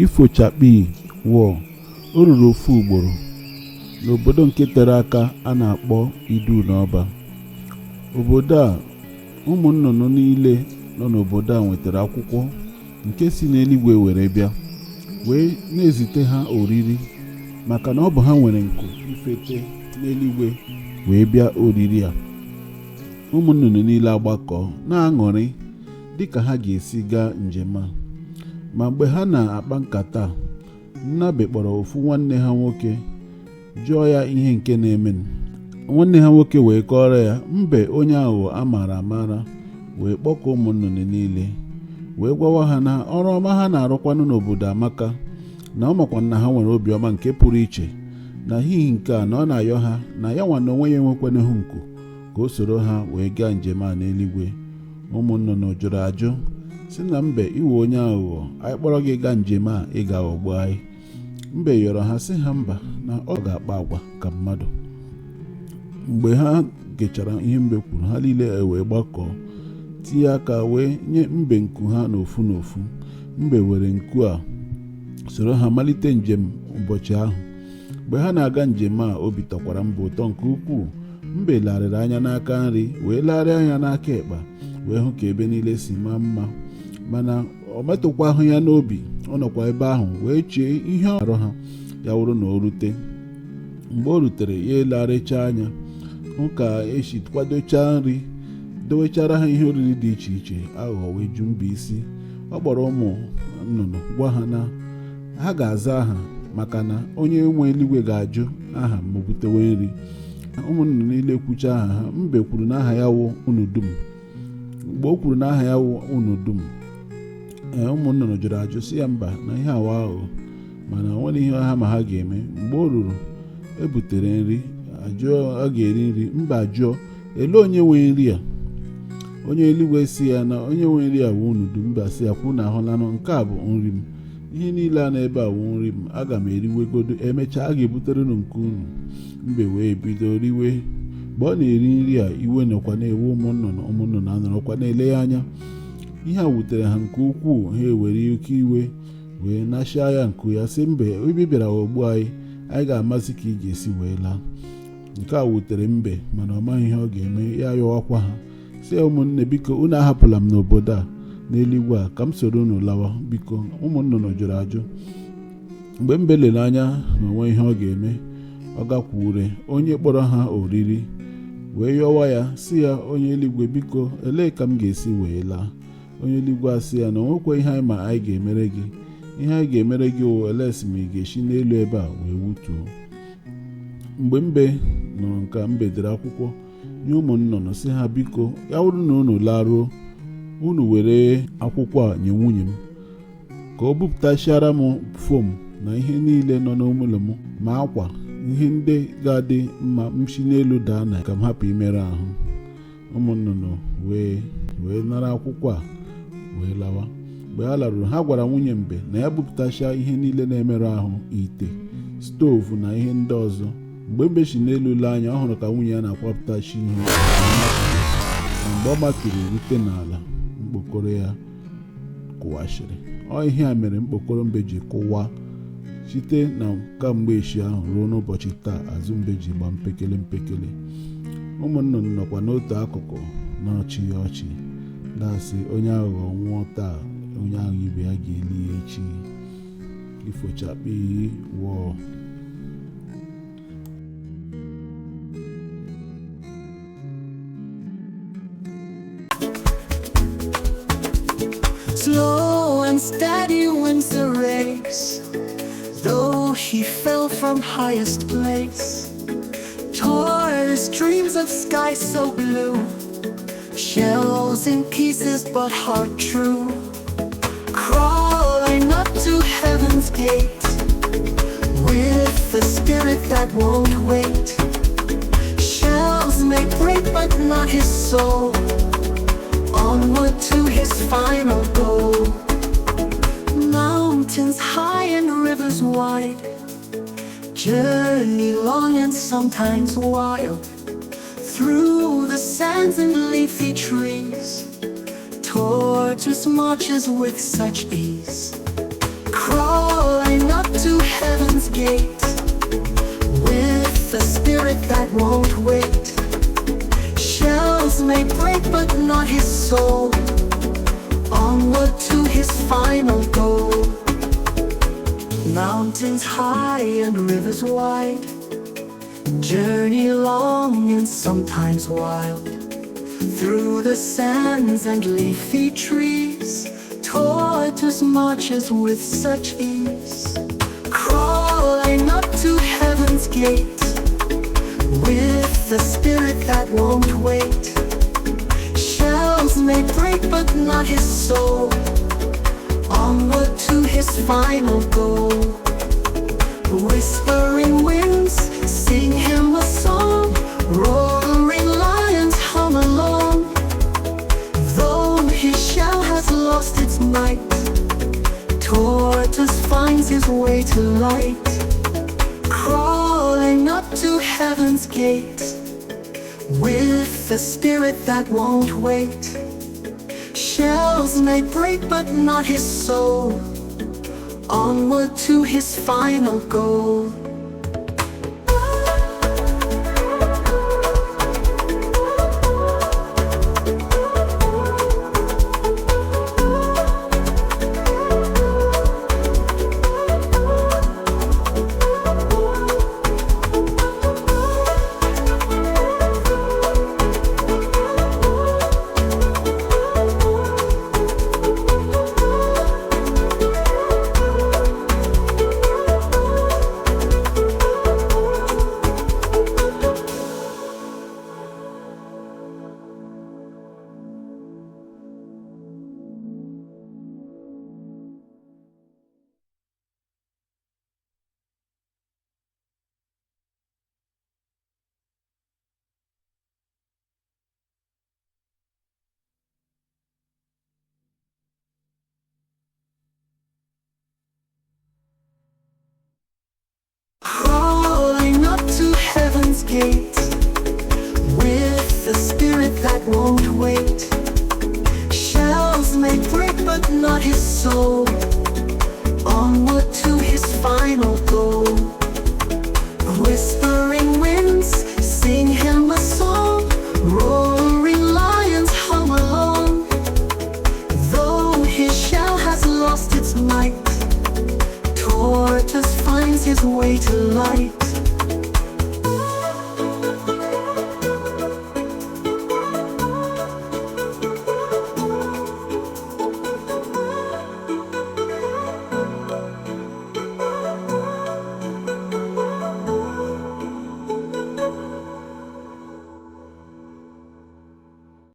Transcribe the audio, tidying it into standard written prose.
ifochakpi wụọ o ruru ofu ugboro n'obodo nke tere aka a na-akpọ Idu n'Ọba. Obodo a, ụmụ nnụnụ niile nọ n'obodo a nwetara akwụkwọ nke si n'eluigwe were bịa wee na-ezite ha oriri, maka na ọ bụ ha nwere nku ifete n'eluigwe wee bịa oriri a. Ụmụ nnụnụ niile agbakọ na-aṅụrị dịka ha ga-esi gaa njem a. Ma mgbe ha na-akpa nkata, Nna Mbe kpọrọ ofu nwanne ha nwoke jụọ ya ihe nke na-eme. Nwanne ha nwoke wee kọrọ ya Mbe onye aghụghọ amara amara, wee kpọkọ ụmụ nnụnụ niile wee gwawa ha na ọrụ ọma ha na-arụkwanụ n'obodo amaka, na ọ makwa na ha nwere obiọma nke pụrụ iche, na n'ihi nke a na ọ na-ayọ ha na ya nwa na onwe ya enwekwanụghị nku ka o soro ha wee gaa njem a n'eluigwe. Ụmụ nnụnụ jụrụ ajụ si na Mbe iwe onye aghụghọ, anyị kpọrọ gị gaa njem a ị ga-aghọgbu anyị. Mbe yọrọ ha sị ha mba, na ọ ga-akpa agwa ka mmadụ. Mgbe ha gechara ihe Mbe kwuru, ha niile wee gbakọọ tinye aka wee nye Mbe nku ha n'ofu n'ofu. Mbe were nku a soro ha malite njem ụbọchị ahụ. Mgbe ha na-aga njem a, obi tọkwara Mbe ụtọ nke ukwuu. Mbe larịrị anya n'aka nri wee larịa anya n'aka ekpa wee hụ ka ebe niile si maa mma, mana ọ metụkwa ahụ ya n'obi. Ọ nọkwa ebe ahụ wee chee ihe arụ ha ya wụrụ na o rute. Mgbe o rutere, ya elarịcha anya hụ ka esi kwadochaa nri, dowechara ha ihe oriri dị iche iche. Aghụghọ wee ju Mbe isi. Ọ kpọrọ ụmụ nnụnụ gwa ha na ha ga-aza aha, maka na onye nwe eluigwe ga-ajụ aha ma o butewe nri. Ụmụ nnụnụ niile kwucha aha ha. Mbe kwuru na aha ya wụ unu dum. Mgbe o kwuru na aha ya wụ unu dum, ụmụ nnụnụ jụrụ ajụ si ya mba, na ihe awa aghụghọ, mana o nwere ihe ha ma ha ga-eme. Mgbe o ruru, ebutere nri, ajụọ a ga-eri nri. Mbe ajụọ ele onye nwe nri a. Onye eluigwe si ya na onye nwe nri a wụ unu dum. Mbe si ya kwụ na ahụlanụ, nke a bụ nri m, ihe niile a n'ebe a wụ nri m, aga m eriwegodo, emechaa a ga-ebutere unu nke unu. Mbe wee bido riwe. Mgbe ọ na-eri nri a, iwe nọkwa na-ewe ụmụ nnụnụ anọrọkwa na-ele ya anya. Ihe a wutere ha nke ukwuu. Ha ewere oke iwe wee nachaa ya nku ya sị Mbe ebe bịara ghọgbuo anyị, anyị ga-amasị ka ị ga-esi wee laa. Nke a wutere Mbe, mana ọ maghị ihe ọ ga-eme. Ya yọwakwa ha sị ụmụnne biko unu ahapụla m n'obodo a n'eluigwe a ka m soro unu lawa biko. Ụmụ nnụnụ jụrụ ajụ. Mgbe Mbe lere anya na onwe ihe ọ ga-eme, ọ gakwure onye kpọrọ ha oriri wee yọwa ya sị ya onye eluigwe biko elee ka m ga-esi wee laa. Onye eluigwe asị ya na onwekwa ihe anyị ma anyị ga-emere gị. Ihe anyị ga-emere gị wụ elesi ma ị ga-esi n'elu ebe a wee wutuo. Mgbe Mbe nụrụ nke Mbe dere akwụkwọ nye ụmụ nnụnụ sị ha biko ya wụrụ na unu laruo, unu were akwụkwọ a nye nwunye m ka o bupụtachara m fom na ihe niile nọ n'ụlọ m, ma akwa ihe ndị ga-adị mma m si n'elu daa na ka m hapụ imerụ ahụ. Ụmụ nnụnụ wee nara akwụkwọ a wee lawa. Mgbe ha laruru, ha gwara nwunye Mbe na ya bupụtacha ihe niile na-emerụ ahụ, ite, stovu na ihe ndị ọzọ. Mgbe Mbe si n'elu lee anya, ọ hụrụ ka nwunye ya na-akwapụtachi ihe. Mgbe ọ matụrụ rute n'ala, mkpokoro ya kụwashịrị. Ọ ihe a mere mkpokoro Mbe ji kụwa. Site na kamgbe echi ahụ ruo n'ụbọchị taa, azụ Mbe ji gba mpekele mpekele. Ụmụ nnụnụ nọkwa n'otu akụkụ na-ọchị ọchị na-asị onye aghụghọ nwụọ taa, onye ahụ ibe ya ga-eli ya echi. Ifochakpi wụọ. Slow and steady wins the race, though he fell from highest place. Towards dreams of sky so blue, shells in pieces but heart true. Crawling up to heaven's gate, with the spirit that won't wait. Shells may break but not his soul, onward to his final goal. Mountains high and rivers wide, journey long and sometimes wild, through the sands and leafy trees, tortoise marches with such ease. Crawl gate, with a spirit that won't wait. Shells may break but not his soul, onward to his final goal. Mountains high and rivers wide, journey long and sometimes wild, through the sands and leafy trees, tortoise marches with such ease. Crawling up to heaven's gate, with a spirit that won't wait. Shells may break but not his soul, onward to his final goal. Whispering winds sing him a song, roaring lions hum along. Though his shell has lost its might, tortoise finds his way to light. Crawling up to heaven's gate, with a spirit that won't wait. Shells may break but not his soul, onward to his final goal. Crawling up to heaven's gate, with a spirit that won't wait. Shells may break but not his soul, onward to his final goal. Whispering winds sing him a song, roaring lions hum along. Though his shell has lost its might, tortoise finds his way to light.